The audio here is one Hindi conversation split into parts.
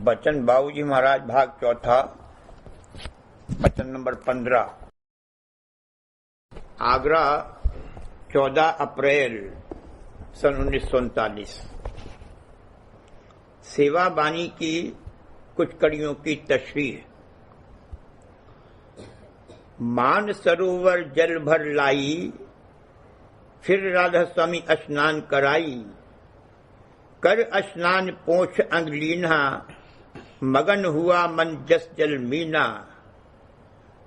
बचन बाबूजी महाराज भाग चौथा, वचन नंबर 15। आगरा 14 अप्रैल सन 1939। सेवा बानी की कुछ कड़ियों की तशरीह। मान सरोवर जल भर लाई, फिर राधा स्वामी स्नान कराई। कर स्नान पोंछ अंगलीना, मगन हुआ मन जस जल मीना।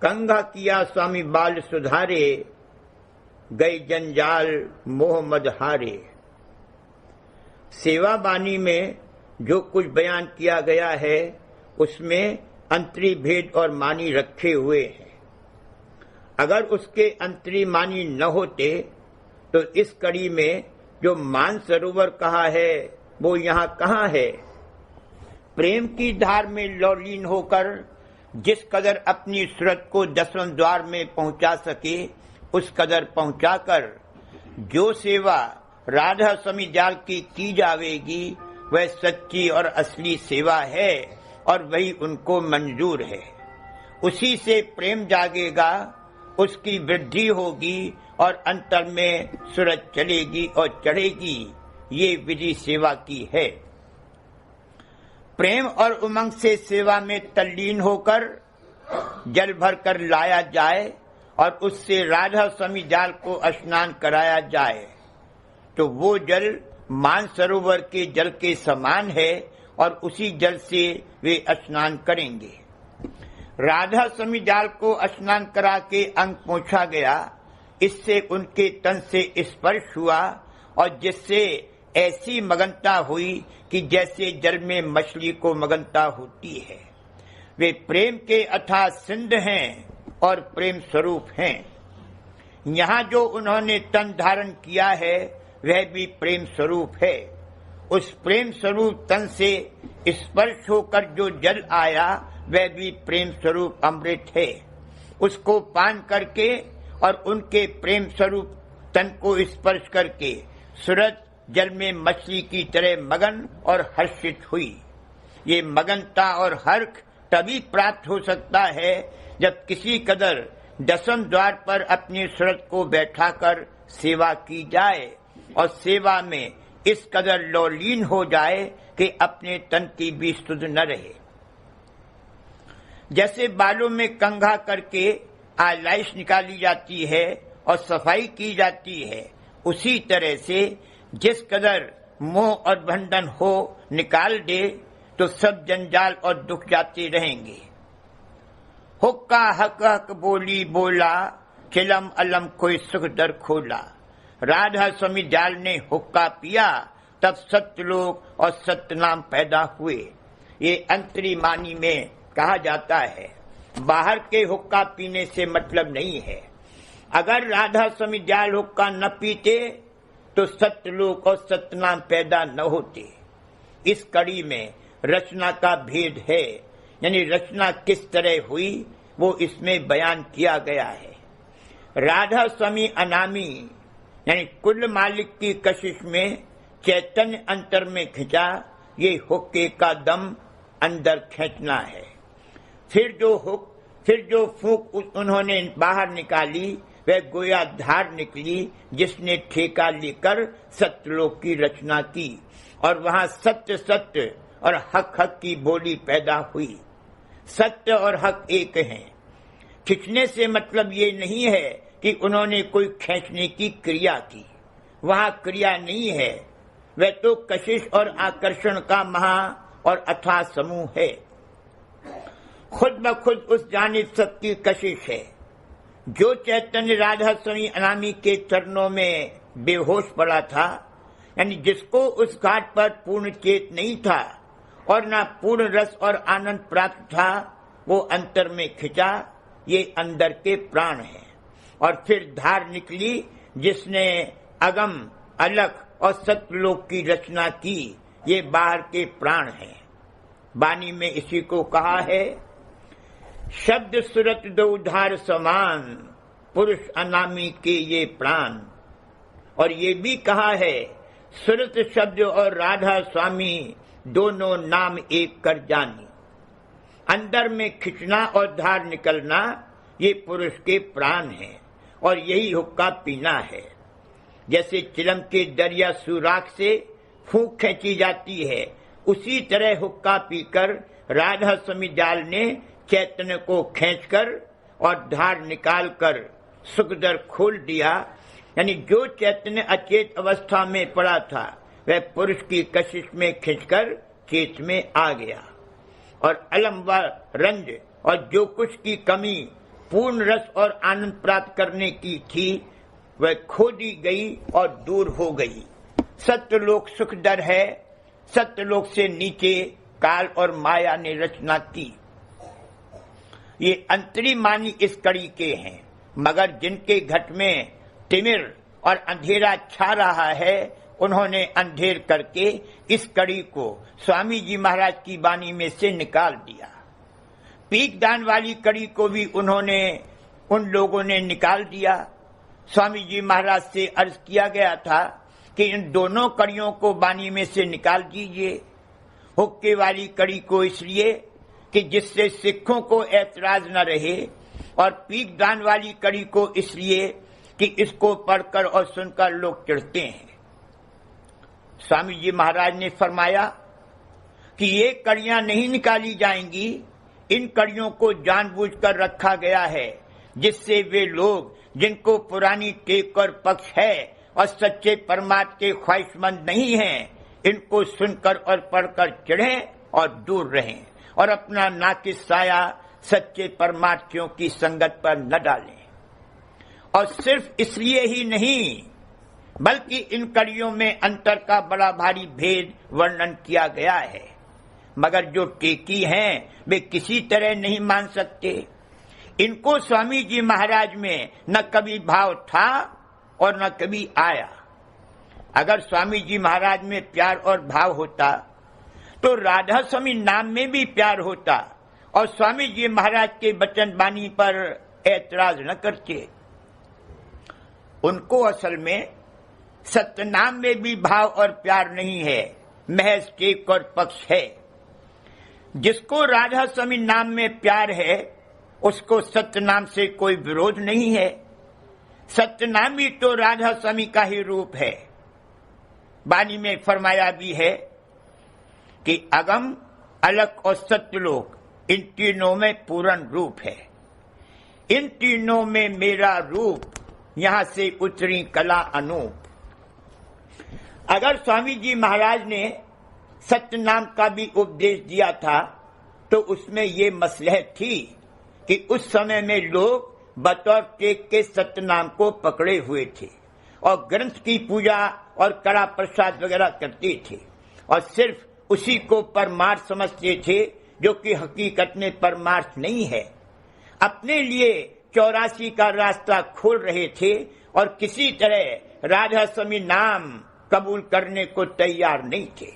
कंघा किया स्वामी बाल सुधारे, गए जंजाल मोह मद हारे। सेवा बानी में जो कुछ बयान किया गया है उसमें अंतरी भेद और मानी रखे हुए हैं। अगर उसके अंतरी मानी न होते तो इस कड़ी में जो मान सरोवर कहा है वो यहाँ कहाँ है। प्रेम की धार में लौलीन होकर जिस कदर अपनी सूरत को दसवें द्वार में पहुंचा सके उस कदर पहुंचाकर जो सेवा राधा स्वामी जाल की जावेगी वह सच्ची और असली सेवा है और वही उनको मंजूर है। उसी से प्रेम जागेगा, उसकी वृद्धि होगी और अंतर में सूरज चलेगी और चढ़ेगी। ये विधि सेवा की है। प्रेम और उमंग से सेवा में तल्लीन होकर जल भर कर लाया जाए और उससे राधा स्वामी जाल को स्नान कराया जाए तो वो जल मान सरोवर के जल के समान है और उसी जल से वे स्नान करेंगे। राधा स्वामी जाल को स्नान करा के अंग पोंछा गया, इससे उनके तन से स्पर्श हुआ और जिससे ऐसी मगनता हुई कि जैसे जल में मछली को मगनता होती है। वे प्रेम के अथाह सिंध हैं और प्रेम स्वरूप हैं। यहाँ जो उन्होंने तन धारण किया है वह भी प्रेम स्वरूप है। उस प्रेम स्वरूप तन से स्पर्श होकर जो जल आया वह भी प्रेम स्वरूप अमृत है। उसको पान करके और उनके प्रेम स्वरूप तन को स्पर्श करके सूरज जल में मछली की तरह मगन और हर्षित हुई। ये मगनता और हर्ष तभी प्राप्त हो सकता है जब किसी कदर दसम द्वार पर अपनी सूरत को बैठाकर सेवा की जाए और सेवा में इस कदर लौलीन हो जाए कि अपने तन की भी सुध न रहे। जैसे बालों में कंघा करके आलाइश निकाली जाती है और सफाई की जाती है, उसी तरह से जिस कदर मोह और बंधन हो निकाल दे तो सब जंजाल और दुख जाते रहेंगे। हुक्का हक हक बोली बोला, चिलम अलम कोई सुख दर खोला। राधा स्वामी जाल ने हुक्का पिया तब सत्यलोक और सत्यनाम पैदा हुए। ये अंतरी मानी में कहा जाता है। बाहर के हुक्का पीने से मतलब नहीं है। अगर राधा स्वामी जाल हुक्का न पीते तो सत्यलोक और सत्यनाम पैदा न होते। इस कड़ी में रचना का भेद है, यानी रचना किस तरह हुई वो इसमें बयान किया गया है। राधा स्वामी अनामी यानी कुल मालिक की कशिश में चैतन्य अंतर में खिंचा, ये हुक्के का दम अंदर खींचना है। फिर जो फूंक उन्होंने बाहर निकाली वह गोया धार निकली जिसने ठेका लेकर सत्यलोक की रचना की और वहां सत्य सत्य और हक हक की बोली पैदा हुई। सत्य और हक एक हैं। खींचने से मतलब ये नहीं है कि उन्होंने कोई खींचने की क्रिया की, वहां क्रिया नहीं है। वह तो कशिश और आकर्षण का महा और अथाह समूह है। खुद ब खुद उस जानिब सबकी कशिश है। जो चैतन्य राधा स्वामी अनामी के चरणों में बेहोश पड़ा था, यानी जिसको उस घाट पर पूर्ण चेत नहीं था और न पूर्ण रस और आनंद प्राप्त था, वो अंतर में खिंचा। ये अंदर के प्राण हैं। और फिर धार निकली जिसने अगम अलख और सत्यलोक की रचना की। ये बाहर के प्राण हैं। बानी में इसी को कहा है, शब्द सूरत दो उधार समान, पुरुष अनामी के ये प्राण। और ये भी कहा है, सूरत शब्द और राधा स्वामी दोनों नाम एक कर जानी। अंदर में खिंचना और धार निकलना ये पुरुष के प्राण हैं और यही हुक्का पीना है। जैसे चिलम के दरिया सुराख से फूंक खींची जाती है, उसी तरह हुक्का पीकर राधा स्वामी जाल ने चैतन्य को खींचकर और धार निकालकर सुखदर खोल दिया। यानी जो चैतन्य अचेत अवस्था में पड़ा था वह पुरुष की कशिश में खींचकर चेत में आ गया और अलम व रंज और जो कुछ की कमी पूर्ण रस और आनंद प्राप्त करने की थी वह खो दी गई और दूर हो गई। सत्यलोक सुखदर है, सत्यलोक से नीचे काल और माया ने रचना की। ये अंतरी मानी इस कड़ी के हैं, मगर जिनके घट में तिमिर और अंधेरा छा रहा है उन्होंने अंधेर करके इस कड़ी को स्वामी जी महाराज की वाणी में से निकाल दिया। पीक दान वाली कड़ी को भी उन लोगों ने निकाल दिया। स्वामी जी महाराज से अर्ज किया गया था कि इन दोनों कड़ियों को वाणी में से निकाल दीजिए। हुक्के वाली कड़ी को इसलिए कि जिससे सिखों को ऐतराज न रहे, और पीक दान वाली कड़ी को इसलिए कि इसको पढ़कर और सुनकर लोग चिढ़ते हैं। स्वामी जी महाराज ने फरमाया कि ये कड़ियां नहीं निकाली जाएंगी, इन कड़ियों को जानबूझकर रखा गया है जिससे वे लोग जिनको पुरानी टेक और पक्ष है और सच्चे परमात्मा के ख्वाहिशमंद नहीं हैं, इनको सुनकर और पढ़कर चिढ़ें और दूर रहें और अपना नाकिस साया सच्चे परमार्थियों की संगत पर न डालें। और सिर्फ इसलिए ही नहीं बल्कि इन कड़ियों में अंतर का बड़ा भारी भेद वर्णन किया गया है, मगर जो टेकी हैं वे किसी तरह नहीं मान सकते। इनको स्वामी जी महाराज में न कभी भाव था और न कभी आया। अगर स्वामी जी महाराज में प्यार और भाव होता तो राधा स्वामी नाम में भी प्यार होता और स्वामी जी महाराज के वचन वाणी पर ऐतराज न करते। उनको असल में सत्यनाम में भी भाव और प्यार नहीं है, महज टेक और पक्ष है। जिसको राधा स्वामी नाम में प्यार है उसको सत्यनाम से कोई विरोध नहीं है। सत्यनाम भी तो राधा स्वामी का ही रूप है। वाणी में फरमाया भी है कि अगम अलख और सत्यलोक इन तीनों में पूर्ण रूप है। इन तीनों में मेरा रूप, यहां से उतरी कला अनूप। अगर स्वामी जी महाराज ने सत्य नाम का भी उपदेश दिया था तो उसमें ये मसलहत थी कि उस समय में लोग बतौर टेक के सत्य नाम को पकड़े हुए थे और ग्रंथ की पूजा और कड़ा प्रसाद वगैरह करते थे और सिर्फ उसी को परमार्थ समझते थे, जो कि हकीकत में परमार्थ नहीं है। अपने लिए 84 का रास्ता खोल रहे थे और किसी तरह राधा स्वामी नाम कबूल करने को तैयार नहीं थे।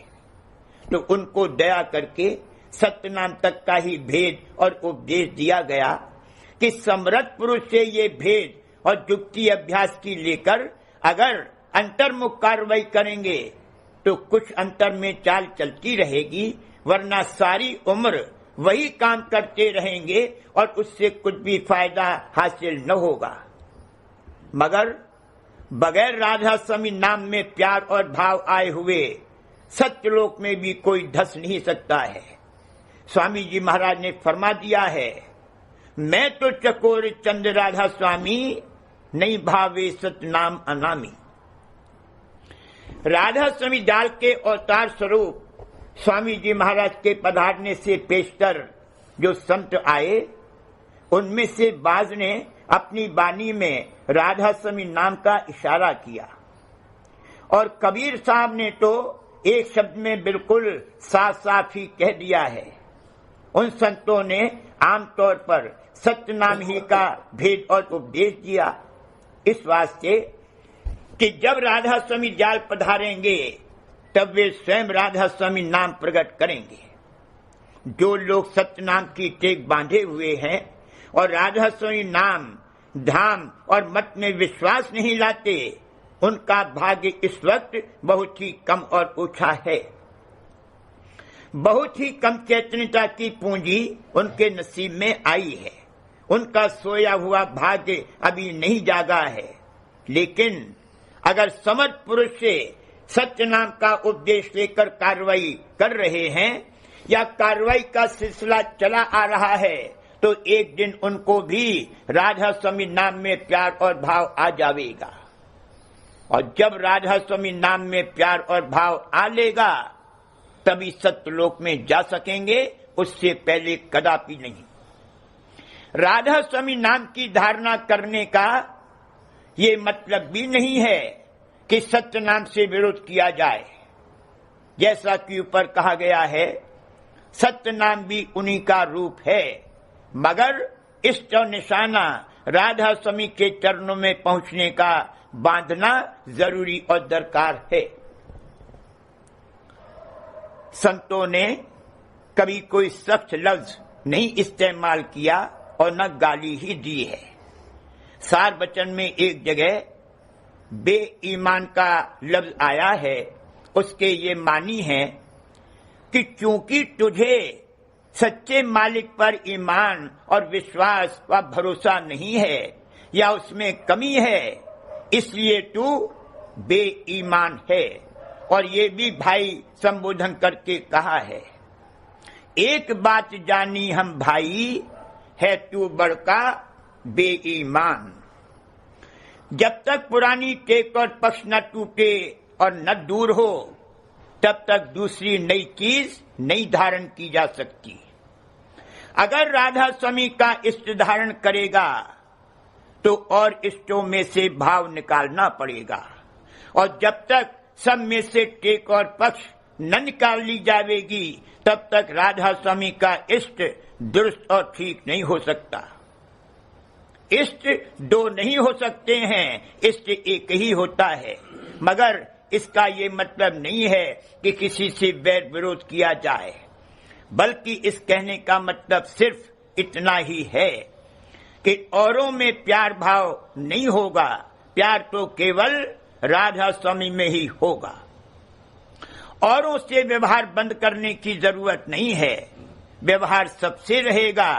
तो उनको दया करके सत्यनाम तक का ही भेद और उपदेश दिया गया कि समर्थ पुरुष से ये भेद और युक्ति अभ्यास की लेकर अगर अंतर्मुख कार्रवाई करेंगे तो कुछ अंतर में चाल चलती रहेगी, वरना सारी उम्र वही काम करते रहेंगे और उससे कुछ भी फायदा हासिल न होगा। मगर बगैर राधा स्वामी नाम में प्यार और भाव आए हुए सत्यलोक में भी कोई धस नहीं सकता है। स्वामी जी महाराज ने फरमा दिया है, मैं तो चकोर चंद राधा स्वामी, नहीं भावे सतनाम अनामी। राधा स्वामी जाल के अवतार स्वरूप स्वामी जी महाराज के पधारने से पेशतर जो संत आए उनमें से बाज ने अपनी वाणी में राधा स्वामी नाम का इशारा किया और कबीर साहब ने तो एक शब्द में बिल्कुल साफ साफ ही कह दिया है। उन संतों ने आमतौर पर सत्य नाम ही का भेद और उपदेश दिया, इस वास्ते कि जब राधा स्वामी जाल पधारेंगे तब वे स्वयं राधा स्वामी नाम प्रकट करेंगे। जो लोग सत्य नाम की टेक बांधे हुए हैं और राधा स्वामी नाम धाम और मत में विश्वास नहीं लाते, उनका भाग्य इस वक्त बहुत ही कम और ऊंचा है। बहुत ही कम चैतन्यता की पूंजी उनके नसीब में आई है। उनका सोया हुआ भाग्य अभी नहीं जागा है। लेकिन अगर समर्थ पुरुष से सत्य नाम का उपदेश लेकर कार्रवाई कर रहे हैं या कार्रवाई का सिलसिला चला आ रहा है, तो एक दिन उनको भी राधा स्वामी नाम में प्यार और भाव आ जाएगा। और जब राधा स्वामी नाम में प्यार और भाव आ लेगा तभी सत्यलोक में जा सकेंगे, उससे पहले कदापि नहीं। राधा स्वामी नाम की धारणा करने का ये मतलब भी नहीं है कि सत्य नाम से विरोध किया जाए। जैसा कि ऊपर कहा गया है, सत्य नाम भी उन्हीं का रूप है, मगर इष्ट और निशाना राधा स्वामी के चरणों में पहुंचने का बांधना जरूरी और दरकार है। संतों ने कभी कोई सख्त लफ्ज नहीं इस्तेमाल किया और न गाली ही दी है। सार वचन में एक जगह बेईमान का लफ्ज आया है, उसके ये मानी है कि क्योंकि तुझे सच्चे मालिक पर ईमान और विश्वास व भरोसा नहीं है या उसमें कमी है, इसलिए तू बेईमान है। और ये भी भाई संबोधन करके कहा है, एक बात जानी हम भाई, है तू बड़का बेईमान। जब तक पुरानी टेक और पक्ष न टूटे और न दूर हो, तब तक दूसरी नई चीज नहीं धारण की जा सकती। अगर राधा स्वामी का इष्ट धारण करेगा तो और इष्टों में से भाव निकालना पड़ेगा, और जब तक सब में से टेक और पक्ष न निकाल ली जाएगी तब तक राधा स्वामी का इष्ट दुरुस्त और ठीक नहीं हो सकता। इष्ट दो नहीं हो सकते हैं, इष्ट एक ही होता है। मगर इसका ये मतलब नहीं है कि किसी से वैर विरोध किया जाए, बल्कि इस कहने का मतलब सिर्फ इतना ही है कि औरों में प्यार भाव नहीं होगा, प्यार तो केवल राधा स्वामी में ही होगा। औरों से व्यवहार बंद करने की जरूरत नहीं है, व्यवहार सबसे रहेगा,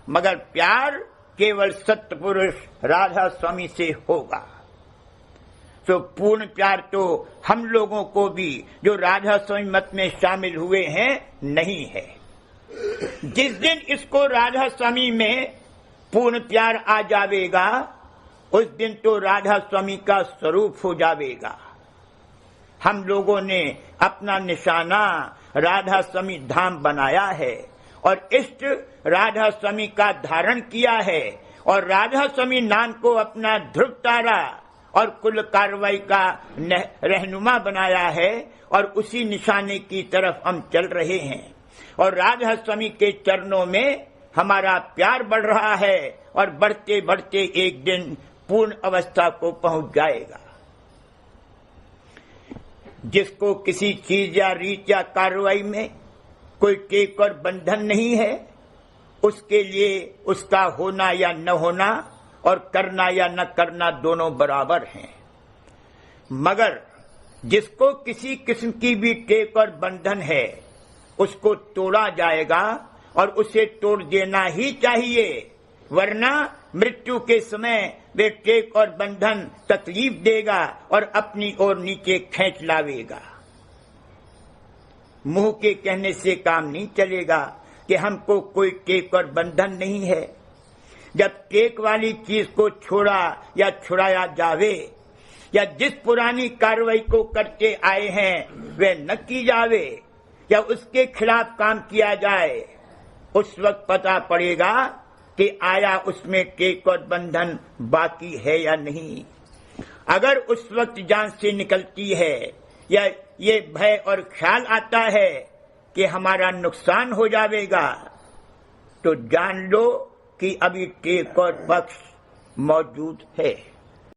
मगर प्यार केवल सत्य पुरुष राधा स्वामी से होगा। तो पूर्ण प्यार तो हम लोगों को भी जो राधा स्वामी मत में शामिल हुए हैं नहीं है। जिस दिन इसको राधा स्वामी में पूर्ण प्यार आ जाएगा, उस दिन तो राधा स्वामी का स्वरूप हो जाएगा। हम लोगों ने अपना निशाना राधा स्वामी धाम बनाया है और इष्ट राधा स्वामी का धारण किया है, और राधा स्वामी नाम को अपना ध्रुव तारा और कुल कार्रवाई का रहनुमा बनाया है, और उसी निशाने की तरफ हम चल रहे हैं। और राधा स्वामी के चरणों में हमारा प्यार बढ़ रहा है और बढ़ते बढ़ते एक दिन पूर्ण अवस्था को पहुंच जाएगा। जिसको किसी चीज या रीत या कार्रवाई में कोई टेक और बंधन नहीं है, उसके लिए उसका होना या न होना और करना या न करना दोनों बराबर हैं। मगर जिसको किसी किस्म की भी टेक और बंधन है, उसको तोड़ा जाएगा और उसे तोड़ देना ही चाहिए, वरना मृत्यु के समय वे टेक और बंधन तकलीफ देगा और अपनी ओर नीचे खींच लावेगा। मुंह के कहने से काम नहीं चलेगा कि हमको कोई टेक और बंधन नहीं है। जब टेक वाली चीज को छोड़ा या छुड़ाया जावे, या जिस पुरानी कार्रवाई को करके आए हैं वे न की जावे, या उसके खिलाफ काम किया जाए, उस वक्त पता पड़ेगा कि आया उसमें टेक और बंधन बाकी है या नहीं। अगर उस वक्त जान से निकलती है या ये भय और ख्याल आता है कि हमारा नुकसान हो जाएगा, तो जान लो कि अभी टेक और पक्ष मौजूद है।